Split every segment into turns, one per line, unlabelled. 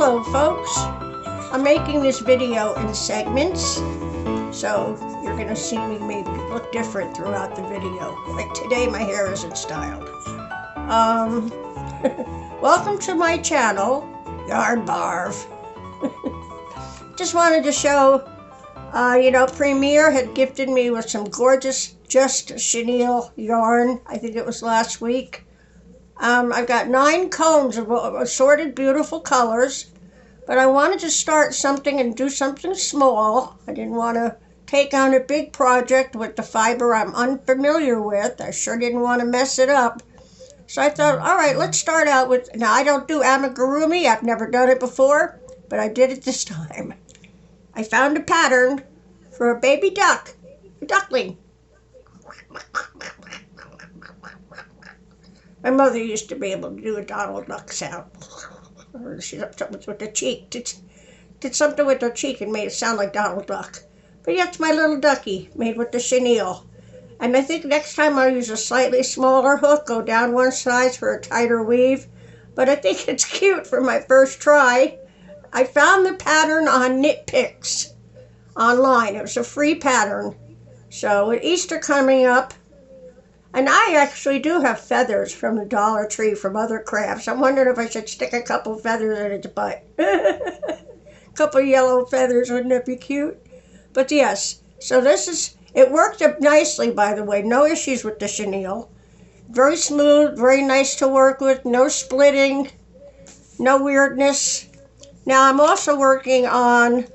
Hello folks, I'm making this video in segments, so you're going to see me maybe look different throughout the video. Like today my hair isn't styled. Welcome to my channel, Yarn Barf. Just wanted to show, Premier had gifted me with some gorgeous Just Chenille yarn. I think it was last week. I've got 9 combs of assorted beautiful colors, but I wanted to start something and do something small. I didn't want to take on a big project with the fiber I'm unfamiliar with. I sure didn't want to mess it up. So I thought, all right, let's start out with, now I don't do amigurumi. I've never done it before, but I did it this time. I found a pattern for a baby duck, a duckling. My mother used to be able to do a Donald Duck sound. She did something with her cheek. Did something with her cheek and made it sound like Donald Duck. But yeah, it's my little ducky made with the chenille. And I think next time I'll use a slightly smaller hook, go down one size for a tighter weave. But I think it's cute for my first try. I found the pattern on Knit Picks online. It was a free pattern. So with Easter coming up, and I actually do have feathers from the Dollar Tree from other crafts. I'm wondering if I should stick a couple feathers in its butt. A couple yellow feathers, wouldn't that be cute? But yes, so it worked up nicely, by the way. No issues with the chenille. Very smooth, very nice to work with. No splitting, no weirdness. Now I'm also working on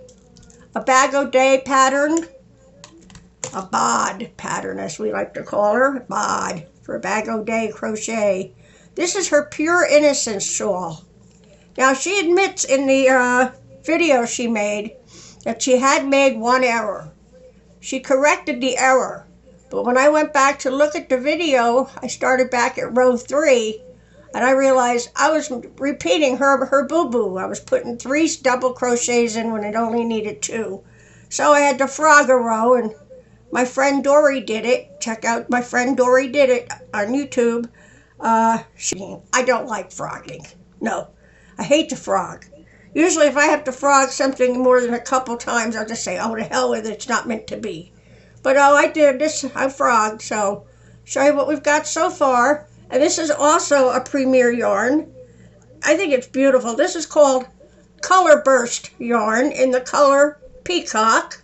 a bag-o-day pattern. A bod pattern, as we like to call her, bod, for bag-o-day crochet. This is her Pure Innocence shawl. Now, she admits in the video she made that she had made one error. She corrected the error, but when I went back to look at the video, I started back at row 3, and I realized I was repeating her boo-boo. I was putting 3 double crochets in when it only needed 2. So I had to frog a row, and my friend Dory did it. Check out my friend Dory did it on YouTube. I don't like frogging. No, I hate to frog. Usually if I have to frog something more than a couple times, I'll just say, oh, to hell with it, it's not meant to be. But I did this, I frogged, so show you what we've got so far. And this is also a Premier yarn. I think it's beautiful. This is called Colorburst yarn in the color Peacock.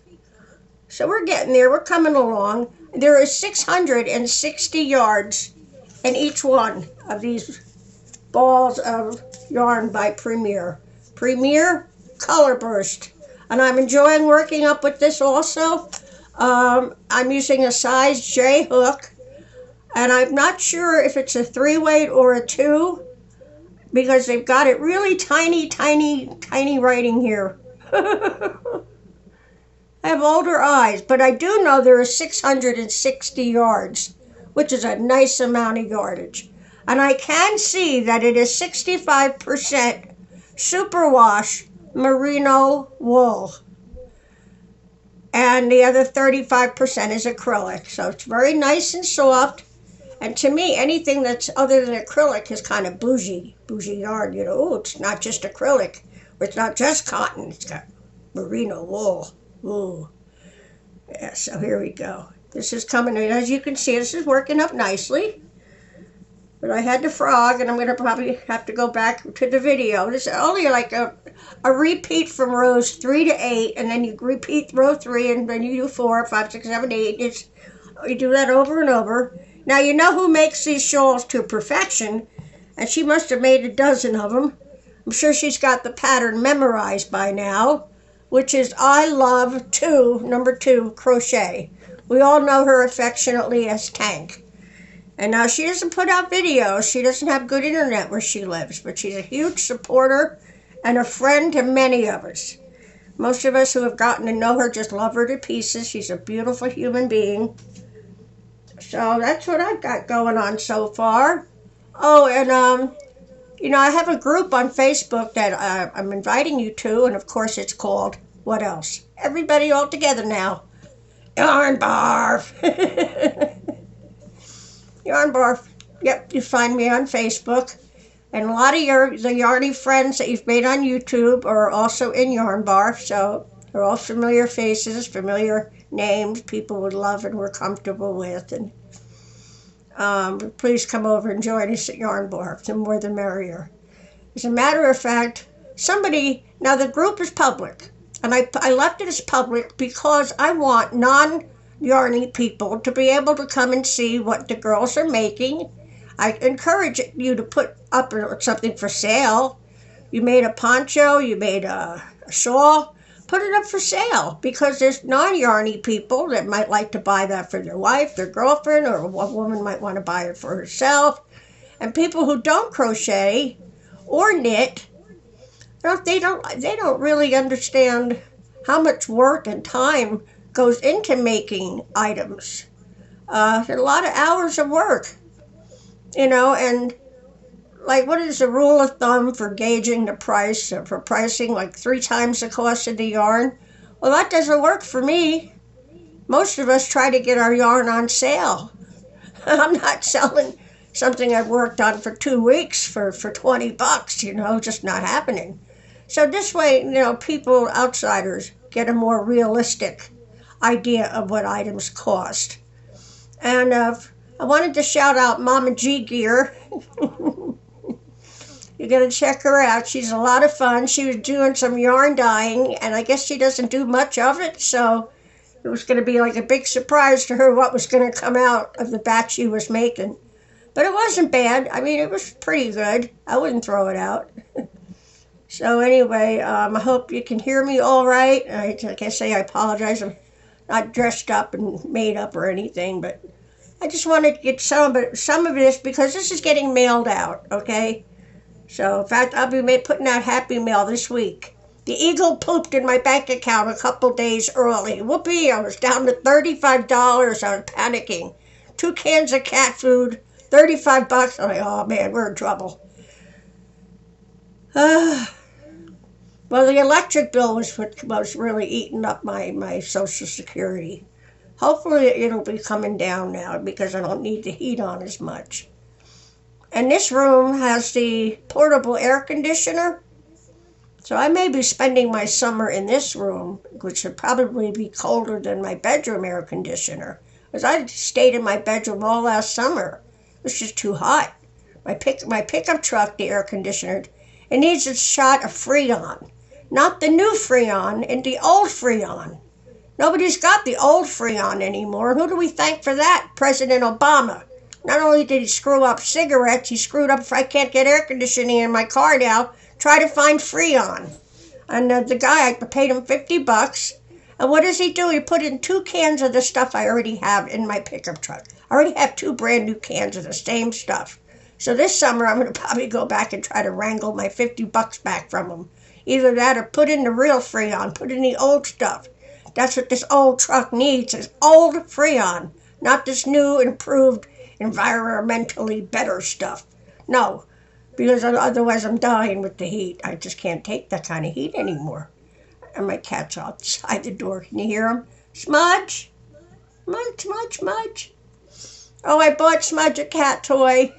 So we're getting there, we're coming along. There is 660 yards in each one of these balls of yarn by Premier. Premier Colorburst. And I'm enjoying working up with this also. I'm using a size J hook. And I'm not sure if it's a 3-weight or a 2. Because they've got it really tiny, tiny, tiny writing here. I have older eyes, but I do know there are 660 yards, which is a nice amount of yardage. And I can see that it is 65% superwash merino wool. And the other 35% is acrylic. So it's very nice and soft. And to me, anything that's other than acrylic is kind of bougie yarn. You know, oh, it's not just acrylic, or it's not just cotton. It's got merino wool. Ooh. Yeah, so here we go. This is coming in. As you can see, this is working up nicely. But I had to frog, and I'm going to probably have to go back to the video. This is only like a repeat from rows 3 to 8, and then you repeat row 3, and then you do 4, 5, 6, 7, 8. You do that over and over. Now, you know who makes these shawls to perfection, and she must have made a dozen of them. I'm sure she's got the pattern memorized by now, which is I Love number 2 crochet. We all know her affectionately as Tank. And now she doesn't put out videos. She doesn't have good internet where she lives, but she's a huge supporter and a friend to many of us. Most of us who have gotten to know her just love her to pieces. She's a beautiful human being. So that's what I've got going on so far. Oh, and I have a group on Facebook that I'm inviting you to, and of course it's called, what else? Everybody all together now. Yarn Barf. Yarn Barf. Yep, you find me on Facebook. And a lot of the yarny friends that you've made on YouTube are also in Yarn Bar, so they're all familiar faces, familiar names, people would love and we're comfortable with. And please come over and join us at Yarn Bar. The more the merrier. As a matter of fact, now the group is public, and I left it as public because I want non-yarny people to be able to come and see what the girls are making. I encourage you to put up something for sale. You made a poncho, you made a shawl, put it up for sale, because there's non-yarny people that might like to buy that for their wife, their girlfriend, or a woman might want to buy it for herself. And people who don't crochet or knit, they don't really understand how much work and time goes into making items. There's a lot of hours of work, and like, what is the rule of thumb for gauging the price, for pricing like 3 times the cost of the yarn? Well, that doesn't work for me. Most of us try to get our yarn on sale. I'm not selling something I've worked on for 2 weeks for $20, just not happening. So this way, people, outsiders, get a more realistic idea of what items cost. And I wanted to shout out Mama G Gear. You're going to check her out. She's a lot of fun. She was doing some yarn dyeing, and I guess she doesn't do much of it, so it was going to be like a big surprise to her what was going to come out of the batch she was making. But it wasn't bad. I mean, it was pretty good. I wouldn't throw it out. So anyway, I hope you can hear me all right. Like I say, I apologize. I'm not dressed up and made up or anything, but I just wanted to get some of this because this is getting mailed out, okay? So, in fact, I'll be putting out Happy Mail this week. The eagle pooped in my bank account a couple days early. Whoopee, I was down to $35. I was panicking. 2 cans of cat food, $35. I'm like, oh, man, we're in trouble. Well, the electric bill was what was really eating up my Social Security. Hopefully it'll be coming down now because I don't need the heat on as much. And this room has the portable air conditioner. So I may be spending my summer in this room, which would probably be colder than my bedroom air conditioner. Because I stayed in my bedroom all last summer. It was just too hot. My pickup truck, the air conditioner, it needs a shot of Freon. Not the new Freon, and the old Freon. Nobody's got the old Freon anymore. Who do we thank for that? President Obama. Not only did he screw up cigarettes, he screwed up if I can't get air conditioning in my car now, try to find Freon. And the guy, I paid him $50. And what does he do? He put in 2 cans of the stuff I already have in my pickup truck. I already have 2 brand new cans of the same stuff. So this summer, I'm going to probably go back and try to wrangle my $50 back from him. Either that or put in the real Freon, put in the old stuff. That's what this old truck needs, is old Freon, not this new, improved, environmentally better stuff. No, because otherwise I'm dying with the heat. I just can't take that kind of heat anymore. And my cat's outside the door. Can you hear him? Smudge? Smudge. Oh, I bought Smudge a cat toy.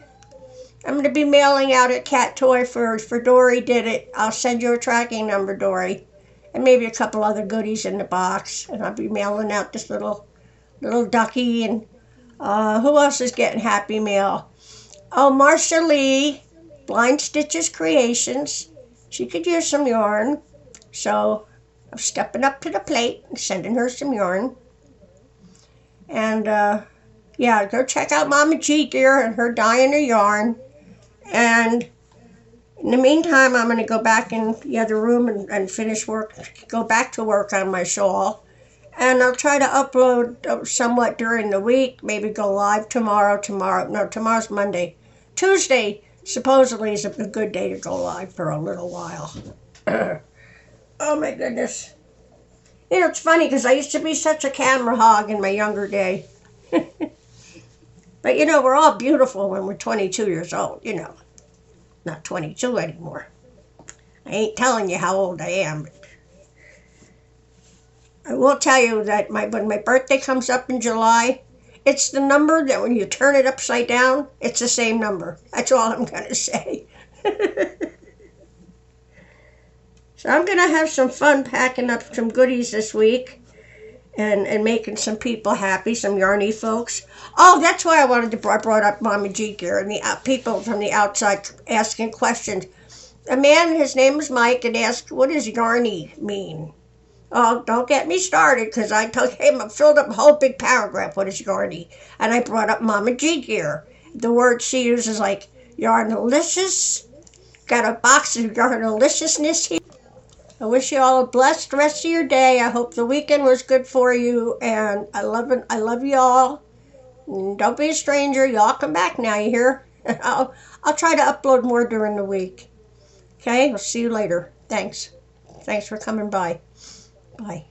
I'm going to be mailing out a cat toy for Dory did it. I'll send you a tracking number, Dory. And maybe a couple other goodies in the box. And I'll be mailing out this little ducky. And who else is getting Happy Mail? Oh, Marshalee, Blind Stitches Creations. She could use some yarn. So I'm stepping up to the plate and sending her some yarn. And yeah, go check out Mama G Gear and her dyeing her yarn. And in the meantime, I'm going to go back in the other room and finish work, go back to work on my shawl. And I'll try to upload somewhat during the week, maybe go live tomorrow. No, tomorrow's Monday. Tuesday, supposedly, is a good day to go live for a little while. Oh, my goodness. It's funny because I used to be such a camera hog in my younger day. But, we're all beautiful when we're 22 years old, Not 22 anymore. I ain't telling you how old I am. But I will tell you that when my birthday comes up in July, it's the number that when you turn it upside down, it's the same number. That's all I'm going to say. So I'm going to have some fun packing up some goodies this week and making some people happy, some yarny folks. Oh, that's why I brought up Mama G gear and the people from the outside asking questions. A man, his name is Mike, and asked, what does yarny mean? Oh, don't get me started, because I told him, I filled up a whole big paragraph, what is yarny? And I brought up Mama G gear. The word she uses like yarnalicious. Got a box of yarnaliciousness here. I wish you all a blessed rest of your day. I hope the weekend was good for you, and I love you all. Don't be a stranger. Y'all come back now, you hear? I'll try to upload more during the week. Okay, I'll see you later. Thanks for coming by. Bye.